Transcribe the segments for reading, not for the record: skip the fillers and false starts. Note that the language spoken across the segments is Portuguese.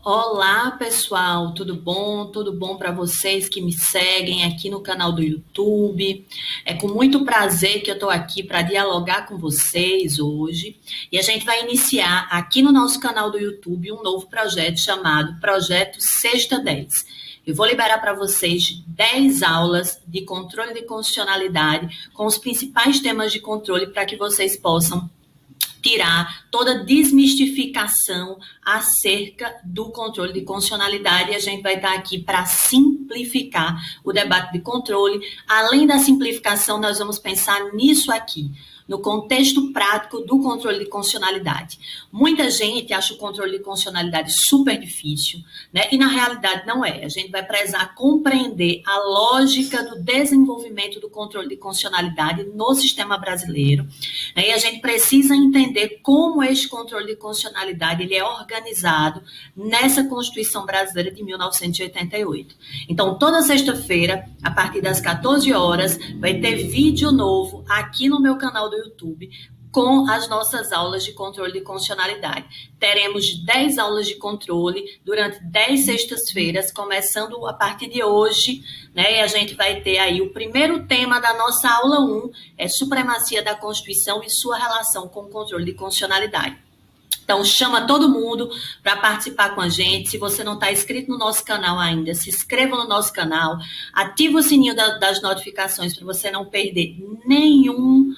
Olá, pessoal, tudo bom? Tudo bom para vocês que me seguem aqui no canal do YouTube? É com muito prazer que eu estou aqui para dialogar com vocês hoje. E a gente vai iniciar aqui no nosso canal do YouTube um novo projeto chamado Projeto Sexta 10. Eu vou liberar para vocês 10 aulas de controle de constitucionalidade com os principais temas de controle para que vocês possam tirar toda desmistificação acerca do controle de constitucionalidade, e a gente vai estar aqui para simplificar o debate de controle. Além da simplificação, nós vamos pensar nisso aqui, no contexto prático do controle de constitucionalidade. Muita gente acha o controle de constitucionalidade super difícil, né? E na realidade não é. A gente vai precisar compreender a lógica do desenvolvimento do controle de constitucionalidade no sistema brasileiro, né? E a gente precisa entender como este controle de constitucionalidade ele é organizado nessa Constituição Brasileira de 1988. Então, toda sexta-feira, a partir das 14 horas, vai ter vídeo novo aqui no meu canal do YouTube com as nossas aulas de controle de constitucionalidade. Teremos 10 aulas de controle durante 10 sextas-feiras, começando a partir de hoje, né? E a gente vai ter aí o primeiro tema da nossa aula 1, é supremacia da Constituição e sua relação com o controle de constitucionalidade. Então, chama todo mundo para participar com a gente. Se você não está inscrito no nosso canal ainda, se inscreva no nosso canal, ativa o sininho das notificações para você não perder nenhum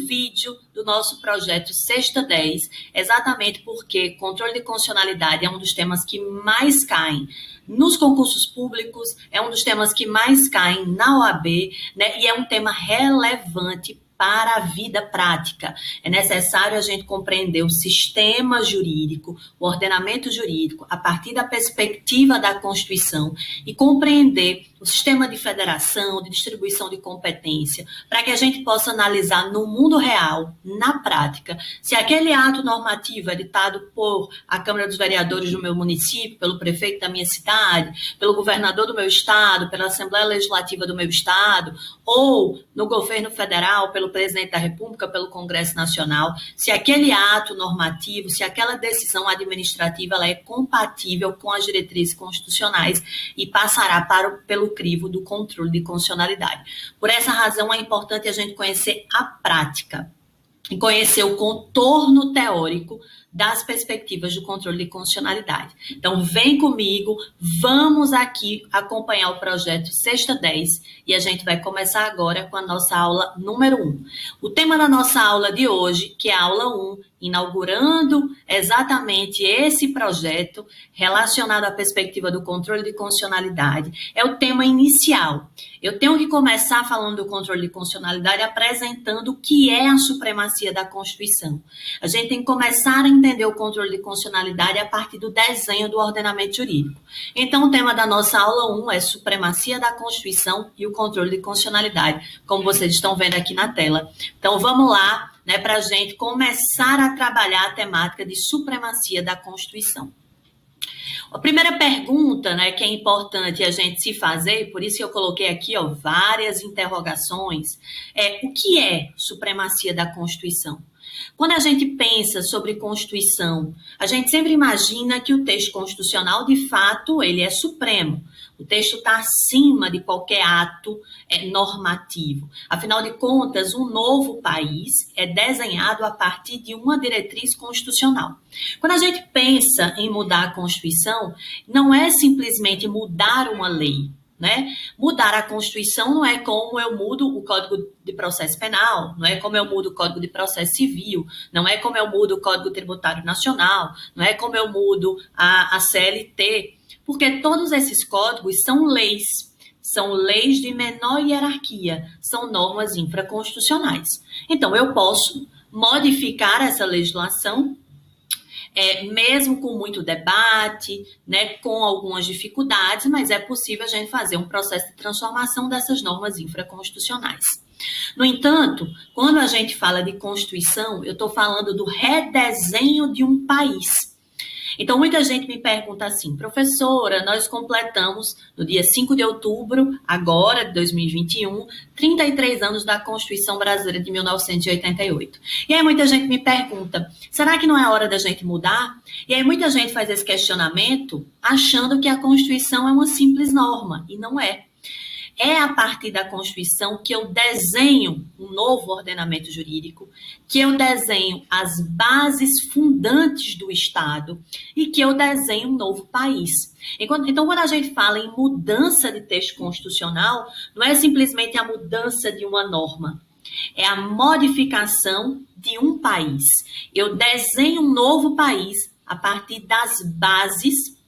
vídeo do nosso projeto Sexta 10, exatamente porque controle de constitucionalidade é um dos temas que mais caem nos concursos públicos, é um dos temas que mais caem na OAB, né? E é um tema relevante para a vida prática. É necessário a gente compreender o sistema jurídico, o ordenamento jurídico, a partir da perspectiva da Constituição e compreender o sistema de federação, de distribuição de competência, para que a gente possa analisar no mundo real, na prática, se aquele ato normativo é ditado por a Câmara dos Vereadores do meu município, pelo prefeito da minha cidade, pelo governador do meu estado, pela Assembleia Legislativa do meu estado, ou no governo federal, pelo presidente da República, pelo Congresso Nacional, se aquele ato normativo, se aquela decisão administrativa ela é compatível com as diretrizes constitucionais e passará pelo crivo do controle de constitucionalidade. Por essa razão, é importante a gente conhecer a prática e conhecer o contorno teórico das perspectivas do controle de constitucionalidade. Então, vem comigo, vamos aqui acompanhar o projeto Sexta 10 e a gente vai começar agora com a nossa aula número 1. O tema da nossa aula de hoje, que é a aula 1, inaugurando exatamente esse projeto relacionado à perspectiva do controle de constitucionalidade, é o tema inicial. Eu tenho que começar falando do controle de constitucionalidade apresentando o que é a supremacia da Constituição. A gente tem que começar a entender o controle de constitucionalidade a partir do desenho do ordenamento jurídico. Então, o tema da nossa aula 1 é supremacia da Constituição e o controle de constitucionalidade, como vocês estão vendo aqui na tela. Então, vamos lá, né, para a gente começar a trabalhar a temática de supremacia da Constituição. A primeira pergunta, né, que é importante a gente se fazer, por isso que eu coloquei aqui várias interrogações, é o que é supremacia da Constituição? Quando a gente pensa sobre Constituição, a gente sempre imagina que o texto constitucional, de fato, ele é supremo. O texto está acima de qualquer ato normativo. Afinal de contas, um novo país é desenhado a partir de uma diretriz constitucional. Quando a gente pensa em mudar a Constituição, não é simplesmente mudar uma lei, né? Mudar a Constituição não é como eu mudo o Código de Processo Penal, não é como eu mudo o Código de Processo Civil, não é como eu mudo o Código Tributário Nacional, não é como eu mudo a CLT, porque todos esses códigos são leis de menor hierarquia, são normas infraconstitucionais. Então, eu posso modificar essa legislação mesmo com muito debate, né, com algumas dificuldades, mas é possível a gente fazer um processo de transformação dessas normas infraconstitucionais. No entanto, quando a gente fala de Constituição, eu estou falando do redesenho de um país. Então, muita gente me pergunta assim, professora, nós completamos no dia 5 de outubro, agora, de 2021, 33 anos da Constituição Brasileira de 1988. E aí muita gente me pergunta, será que não é hora da gente mudar? E aí muita gente faz esse questionamento achando que a Constituição é uma simples norma, e não é. É a partir da Constituição que eu desenho um novo ordenamento jurídico, que eu desenho as bases fundantes do Estado e que eu desenho um novo país. Então, quando a gente fala em mudança de texto constitucional, não é simplesmente a mudança de uma norma, é a modificação de um país. Eu desenho um novo país a partir das bases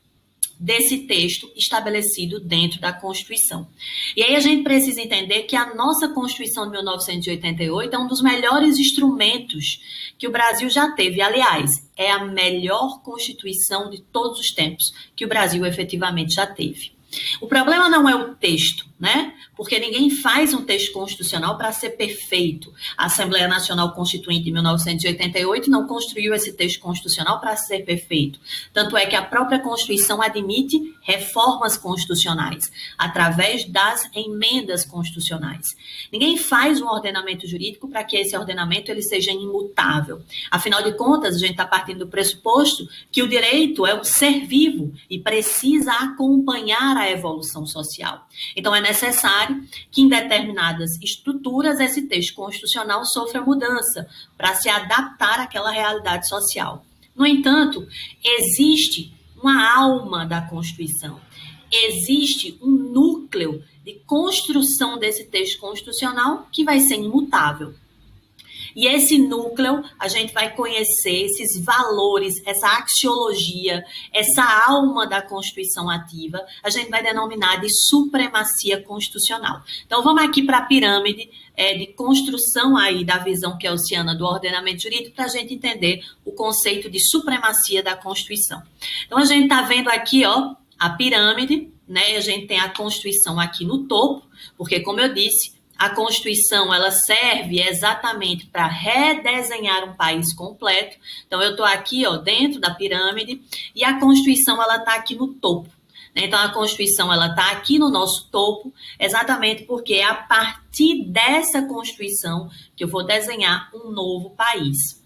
desse texto estabelecido dentro da Constituição. E aí a gente precisa entender que a nossa Constituição de 1988 é um dos melhores instrumentos que o Brasil já teve. Aliás, é a melhor Constituição de todos os tempos que o Brasil efetivamente já teve. O problema não é o texto, né? Porque ninguém faz um texto constitucional para ser perfeito. A Assembleia Nacional Constituinte de 1988 não construiu esse texto constitucional para ser perfeito. Tanto é que a própria Constituição admite reformas constitucionais através das emendas constitucionais. Ninguém faz um ordenamento jurídico para que esse ordenamento ele seja imutável. Afinal de contas, a gente está partindo do pressuposto que o direito é um ser vivo e precisa acompanhar a evolução social. Então, é necessário que em determinadas estruturas esse texto constitucional sofra mudança para se adaptar àquela realidade social. No entanto, existe uma alma da Constituição, existe um núcleo de construção desse texto constitucional que vai ser imutável. E esse núcleo, a gente vai conhecer esses valores, essa axiologia, essa alma da Constituição ativa, a gente vai denominar de supremacia constitucional. Então, vamos aqui para a pirâmide de construção aí da visão kelsciana do ordenamento jurídico para a gente entender o conceito de supremacia da Constituição. Então, a gente está vendo aqui, ó, a pirâmide, né? A gente tem a Constituição aqui no topo, porque, como eu disse, a Constituição, ela serve exatamente para redesenhar um país completo. Então, eu estou aqui, ó, dentro da pirâmide e a Constituição, ela está aqui no topo. Então, a Constituição, ela está aqui no nosso topo, exatamente porque é a partir dessa Constituição que eu vou desenhar um novo país.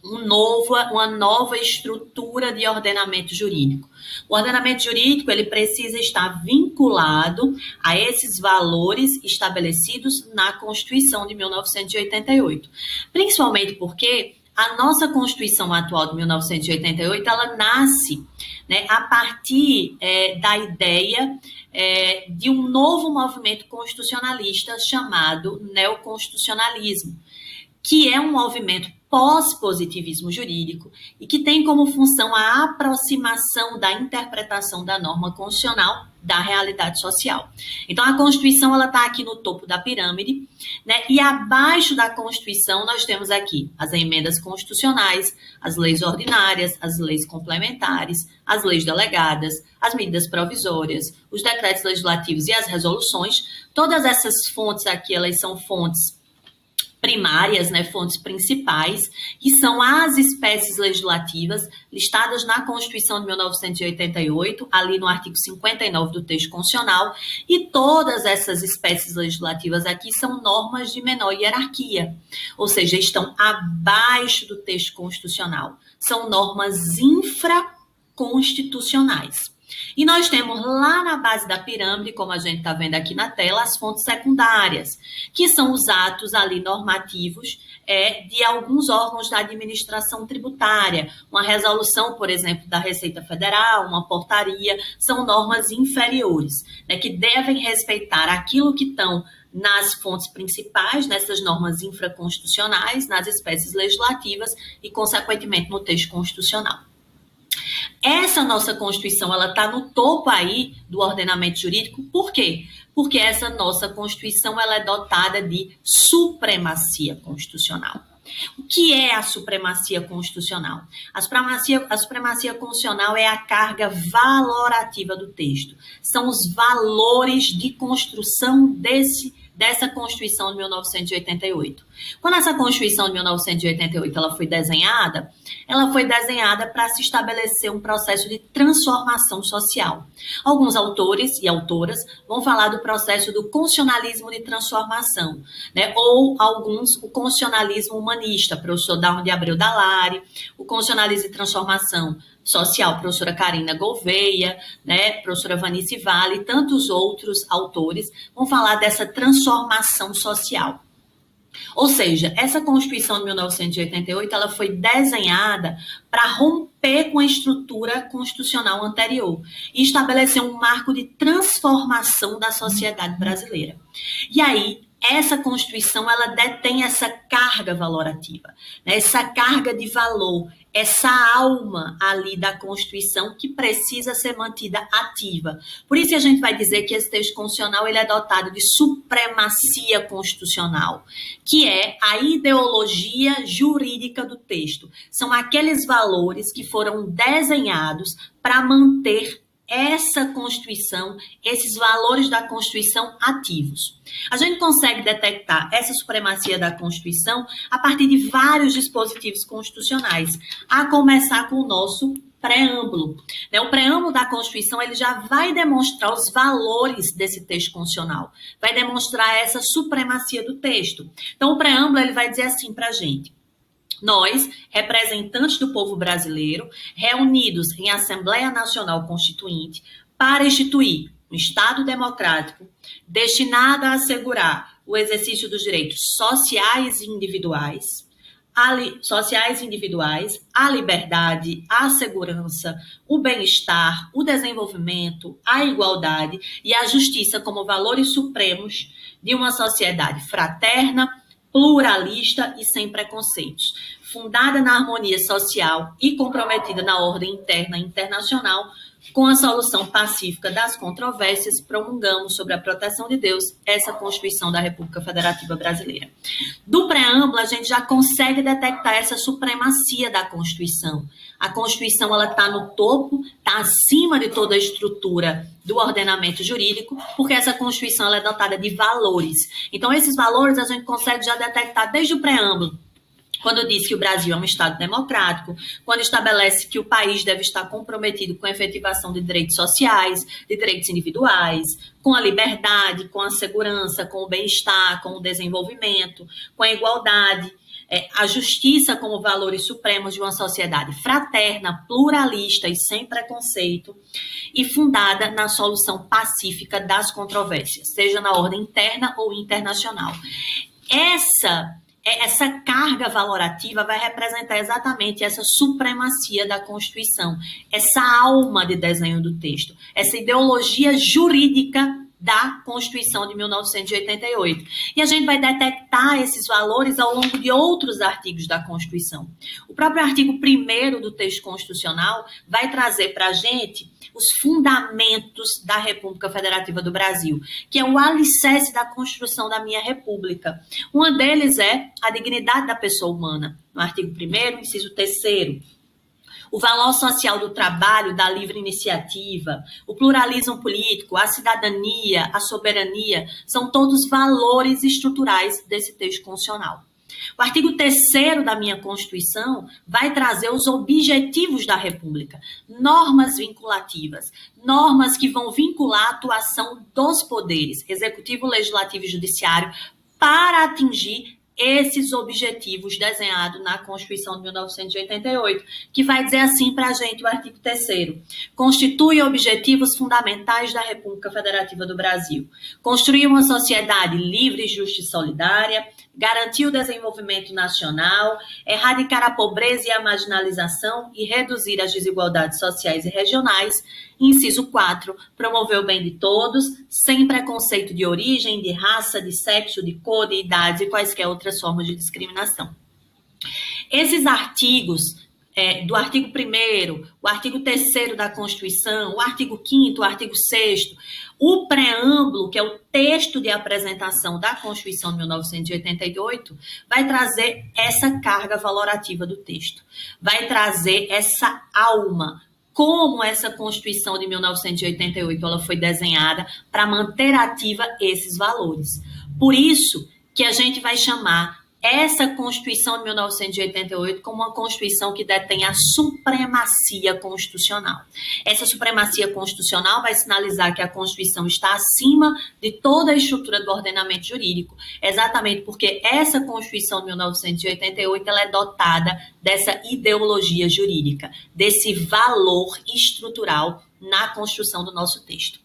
Uma nova estrutura de ordenamento jurídico. O ordenamento jurídico ele precisa estar vinculado a esses valores estabelecidos na Constituição de 1988. Principalmente porque a nossa Constituição atual de 1988, ela nasce, né, a partir da ideia de um novo movimento constitucionalista chamado neoconstitucionalismo, que é um movimento pós-positivismo jurídico e que tem como função a aproximação da interpretação da norma constitucional da realidade social. Então, a Constituição ela está aqui no topo da pirâmide, né? E abaixo da Constituição nós temos aqui as emendas constitucionais, as leis ordinárias, as leis complementares, as leis delegadas, as medidas provisórias, os decretos legislativos e as resoluções. Todas essas fontes aqui, elas são fontes primárias, né, fontes principais, que são as espécies legislativas listadas na Constituição de 1988, ali no artigo 59 do texto constitucional, e todas essas espécies legislativas aqui são normas de menor hierarquia, ou seja, estão abaixo do texto constitucional, são normas infraconstitucionais. E nós temos lá na base da pirâmide, como a gente está vendo aqui na tela, as fontes secundárias, que são os atos ali normativos de alguns órgãos da administração tributária. Uma resolução, por exemplo, da Receita Federal, uma portaria, são normas inferiores, né, que devem respeitar aquilo que estão nas fontes principais, nessas normas infraconstitucionais, nas espécies legislativas e, consequentemente, no texto constitucional. Essa nossa Constituição, ela está no topo aí do ordenamento jurídico. Por quê? Porque essa nossa Constituição, ela é dotada de supremacia constitucional. O que é a supremacia constitucional? A supremacia constitucional é a carga valorativa do texto. São os valores de construção dessa Constituição de 1988. Quando essa Constituição de 1988 ela foi desenhada para se estabelecer um processo de transformação social. Alguns autores e autoras vão falar do processo do constitucionalismo de transformação, né? Ou alguns o constitucionalismo humanista, professor Dalmo de Abreu Dallari, o constitucionalismo de transformação social, professora Karina Gouveia, né, professora Vanice Vale e tantos outros autores vão falar dessa transformação social. Ou seja, essa Constituição de 1988 ela foi desenhada para romper com a estrutura constitucional anterior e estabelecer um marco de transformação da sociedade brasileira. E aí, essa Constituição ela detém essa carga valorativa, né? Essa carga de valor, essa alma ali da Constituição que precisa ser mantida ativa. Por isso a gente vai dizer que esse texto constitucional ele é dotado de supremacia constitucional, que é a ideologia jurídica do texto. São aqueles valores que foram desenhados para manter essa Constituição, esses valores da Constituição ativos. A gente consegue detectar essa supremacia da Constituição a partir de vários dispositivos constitucionais, a começar com o nosso preâmbulo. O preâmbulo da Constituição ele já vai demonstrar os valores desse texto constitucional, vai demonstrar essa supremacia do texto. Então, o preâmbulo ele vai dizer assim para a gente: nós, representantes do povo brasileiro, reunidos em Assembleia Nacional Constituinte, para instituir um Estado democrático destinado a assegurar o exercício dos direitos sociais e individuais, a liberdade, a segurança, o bem-estar, o desenvolvimento, a igualdade e a justiça como valores supremos de uma sociedade fraterna, pluralista e sem preconceitos, fundada na harmonia social e comprometida na ordem interna e internacional, com a solução pacífica das controvérsias, promulgamos sobre a proteção de Deus essa Constituição da República Federativa Brasileira. Do preâmbulo, a gente já consegue detectar essa supremacia da Constituição. A Constituição ela está no topo, está acima de toda a estrutura do ordenamento jurídico, porque essa Constituição ela é dotada de valores. Então, esses valores a gente consegue já detectar desde o preâmbulo, quando diz que o Brasil é um Estado democrático, quando estabelece que o país deve estar comprometido com a efetivação de direitos sociais, de direitos individuais, com a liberdade, com a segurança, com o bem-estar, com o desenvolvimento, com a igualdade, a justiça como valores supremos de uma sociedade fraterna, pluralista e sem preconceito, e fundada na solução pacífica das controvérsias, seja na ordem interna ou internacional. Essa carga valorativa vai representar exatamente essa supremacia da Constituição, essa alma de desenho do texto, essa ideologia jurídica da Constituição de 1988. E a gente vai detectar esses valores ao longo de outros artigos da Constituição. O próprio artigo 1º do texto constitucional vai trazer para a gente os fundamentos da República Federativa do Brasil, que é o alicerce da construção da minha república. Um deles é a dignidade da pessoa humana, no artigo 1º, inciso 3º. O valor social do trabalho, da livre iniciativa, o pluralismo político, a cidadania, a soberania, são todos valores estruturais desse texto constitucional. O artigo 3º da minha Constituição vai trazer os objetivos da República, normas vinculativas, normas que vão vincular a atuação dos poderes, executivo, legislativo e judiciário, para atingir esses objetivos desenhados na Constituição de 1988, que vai dizer assim para a gente o artigo 3º. Constitui objetivos fundamentais da República Federativa do Brasil. Construir uma sociedade livre, justa e solidária, garantir o desenvolvimento nacional, erradicar a pobreza e a marginalização e reduzir as desigualdades sociais e regionais. Inciso 4, promover o bem de todos, sem preconceito de origem, de raça, de sexo, de cor, de idade e quaisquer outras formas de discriminação. Esses artigos, do artigo 1º, o artigo 3º da Constituição, o artigo 5º, o artigo 6º, o preâmbulo, que é o texto de apresentação da Constituição de 1988, vai trazer essa carga valorativa do texto, vai trazer essa alma, como essa Constituição de 1988 ela foi desenhada para manter ativa esses valores. Por isso que a gente vai chamar essa Constituição de 1988 como uma Constituição que detém a supremacia constitucional. Essa supremacia constitucional vai sinalizar que a Constituição está acima de toda a estrutura do ordenamento jurídico, exatamente porque essa Constituição de 1988 ela é dotada dessa ideologia jurídica, desse valor estrutural na construção do nosso texto.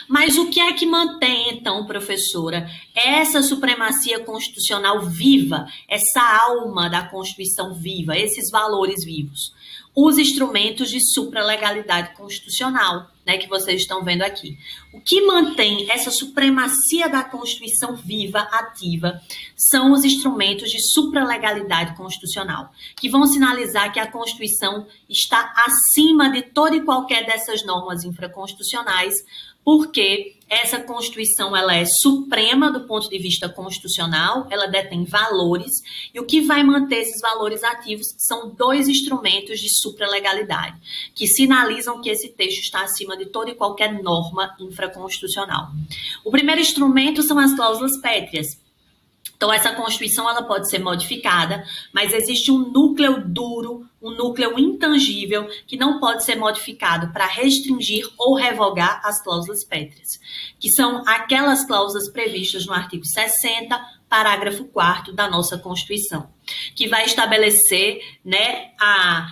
Mas o que é que mantém, então, professora, essa supremacia constitucional viva, essa alma da Constituição viva, esses valores vivos? Os instrumentos de supralegalidade constitucional, né, que vocês estão vendo aqui. O que mantém essa supremacia da Constituição viva, ativa, são os instrumentos de supralegalidade constitucional, que vão sinalizar que a Constituição está acima de toda e qualquer dessas normas infraconstitucionais, porque essa Constituição ela é suprema do ponto de vista constitucional, ela detém valores, e o que vai manter esses valores ativos são dois instrumentos de supralegalidade, que sinalizam que esse texto está acima de toda e qualquer norma infraconstitucional. O primeiro instrumento são as cláusulas pétreas. Então, essa Constituição ela pode ser modificada, mas existe um núcleo duro, um núcleo intangível, que não pode ser modificado para restringir ou revogar as cláusulas pétreas, que são aquelas cláusulas previstas no artigo 60, parágrafo 4º da nossa Constituição, que vai estabelecer, né, a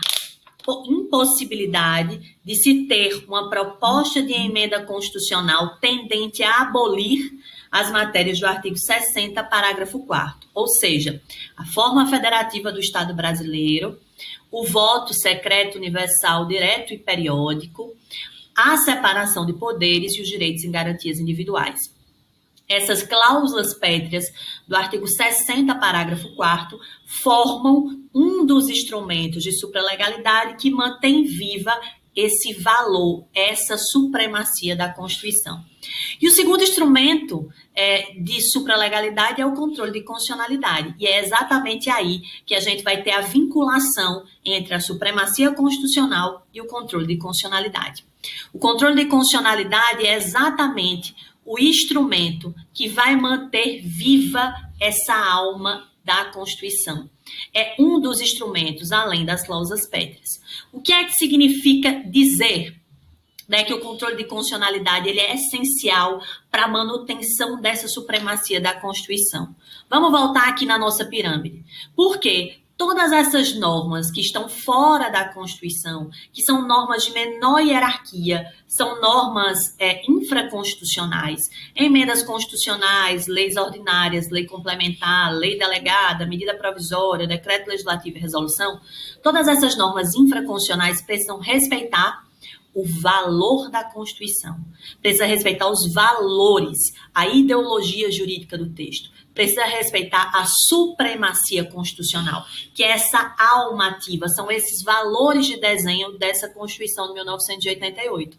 impossibilidade de se ter uma proposta de emenda constitucional tendente a abolir as matérias do artigo 60, parágrafo 4º, ou seja, a forma federativa do Estado brasileiro, o voto secreto, universal, direto e periódico, a separação de poderes e os direitos e garantias individuais. Essas cláusulas pétreas do artigo 60, parágrafo 4º, formam um dos instrumentos de supralegalidade que mantém viva esse valor, essa supremacia da Constituição. E o segundo instrumento de supralegalidade é o controle de constitucionalidade. E é exatamente aí que a gente vai ter a vinculação entre a supremacia constitucional e o controle de constitucionalidade. O controle de constitucionalidade é exatamente o instrumento que vai manter viva essa alma da Constituição. É um dos instrumentos, além das cláusulas pétreas. O que é que significa dizer, né, que o controle de constitucionalidade ele é essencial para a manutenção dessa supremacia da Constituição? Vamos voltar aqui na nossa pirâmide. Por quê? Todas essas normas que estão fora da Constituição, que são normas de menor hierarquia, são normas infraconstitucionais, emendas constitucionais, leis ordinárias, lei complementar, lei delegada, medida provisória, decreto legislativo e resolução, todas essas normas infraconstitucionais precisam respeitar o valor da Constituição, precisa respeitar os valores, a ideologia jurídica do texto, precisa respeitar a supremacia constitucional, que é essa alma ativa, são esses valores de desenho dessa Constituição de 1988.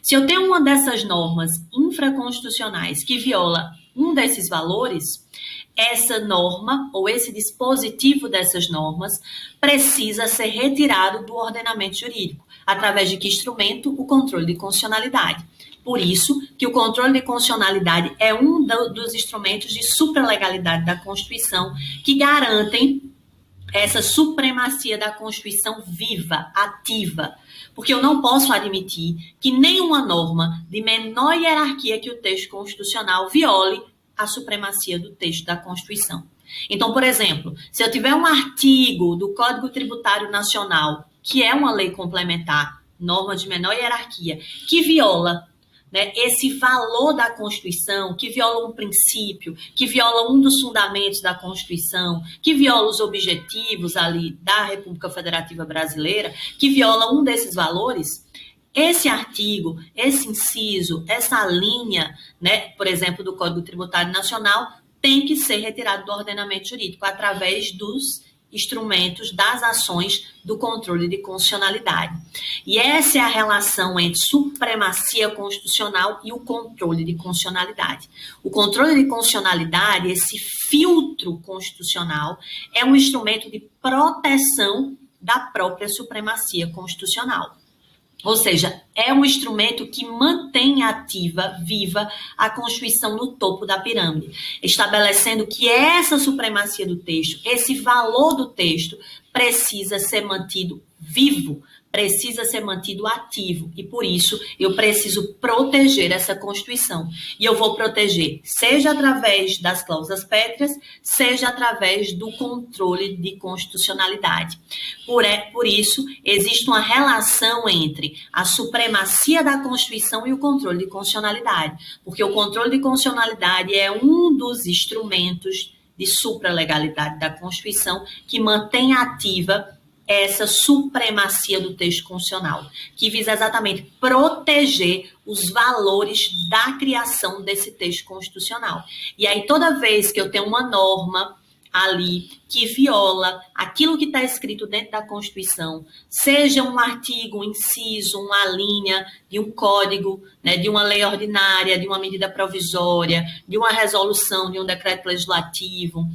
Se eu tenho uma dessas normas infraconstitucionais que viola um desses valores, essa norma ou esse dispositivo dessas normas precisa ser retirado do ordenamento jurídico. Através de que instrumento? O controle de constitucionalidade. Por isso que o controle de constitucionalidade é um dos instrumentos de supralegalidade da Constituição que garantem essa supremacia da Constituição viva, ativa. Porque eu não posso admitir que nenhuma norma de menor hierarquia que o texto constitucional viole a supremacia do texto da Constituição. Então, por exemplo, se eu tiver um artigo do Código Tributário Nacional, que é uma lei complementar, norma de menor hierarquia, que viola, né, esse valor da Constituição, que viola um princípio, que viola um dos fundamentos da Constituição, que viola os objetivos ali da República Federativa Brasileira, que viola um desses valores, esse artigo, esse inciso, essa linha, né, por exemplo, do Código Tributário Nacional, tem que ser retirado do ordenamento jurídico através dos instrumentos, das ações do controle de constitucionalidade. E essa é a relação entre supremacia constitucional e o controle de constitucionalidade. O controle de constitucionalidade, esse filtro constitucional, é um instrumento de proteção da própria supremacia constitucional. Ou seja, é um instrumento que mantém ativa, viva, a Constituição no topo da pirâmide, estabelecendo que essa supremacia do texto, esse valor do texto, precisa ser mantido vivo, precisa ser mantido ativo, e por isso eu preciso proteger essa Constituição. E eu vou proteger seja através das cláusulas pétreas, seja através do controle de constitucionalidade. Por isso, existe uma relação entre a supremacia da Constituição e o controle de constitucionalidade, porque o controle de constitucionalidade é um dos instrumentos de supralegalidade da Constituição que mantém ativa essa supremacia do texto constitucional, que visa exatamente proteger os valores da criação desse texto constitucional. E aí, toda vez que eu tenho uma norma ali que viola aquilo que está escrito dentro da Constituição, seja um artigo, um inciso, uma linha de um código, né, de uma lei ordinária, de uma medida provisória, de uma resolução, de um decreto legislativo,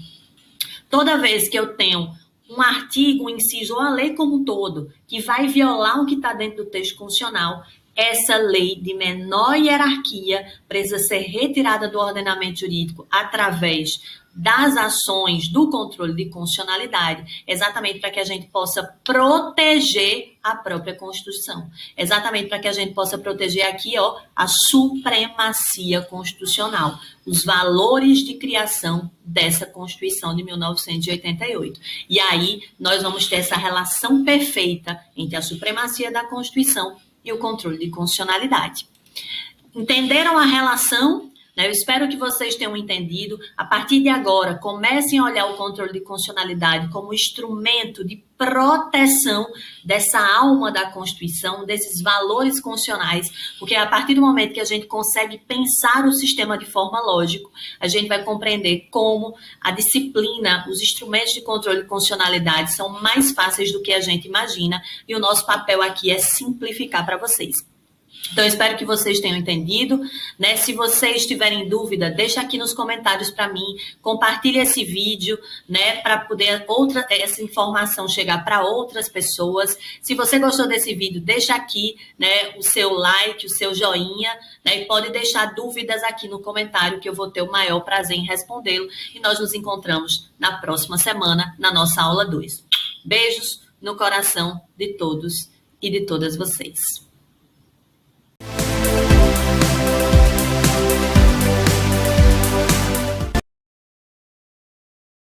toda vez que eu tenho um artigo, um inciso, ou a lei como um todo, que vai violar o que está dentro do texto constitucional, essa lei de menor hierarquia precisa ser retirada do ordenamento jurídico através das ações do controle de constitucionalidade, exatamente para que a gente possa proteger a própria Constituição, exatamente para que a gente possa proteger aqui, ó, a supremacia constitucional, os valores de criação dessa Constituição de 1988. E aí nós vamos ter essa relação perfeita entre a supremacia da Constituição e o controle de constitucionalidade. Entenderam a relação? Eu espero que vocês tenham entendido. A partir de agora, comecem a olhar o controle de constitucionalidade como instrumento de proteção dessa alma da Constituição, desses valores constitucionais, porque a partir do momento que a gente consegue pensar o sistema de forma lógica, a gente vai compreender como a disciplina, os instrumentos de controle de constitucionalidade são mais fáceis do que a gente imagina, e o nosso papel aqui é simplificar para vocês. Então, eu espero que vocês tenham entendido, né? Se vocês tiverem dúvida, deixa aqui nos comentários para mim, compartilhe esse vídeo, né? Para poder essa informação chegar para outras pessoas. Se você gostou desse vídeo, deixa aqui, né, o seu like, o seu joinha, né? E pode deixar dúvidas aqui no comentário que eu vou ter o maior prazer em respondê-lo. E nós nos encontramos na próxima semana, na nossa aula 2. Beijos no coração de todos e de todas vocês.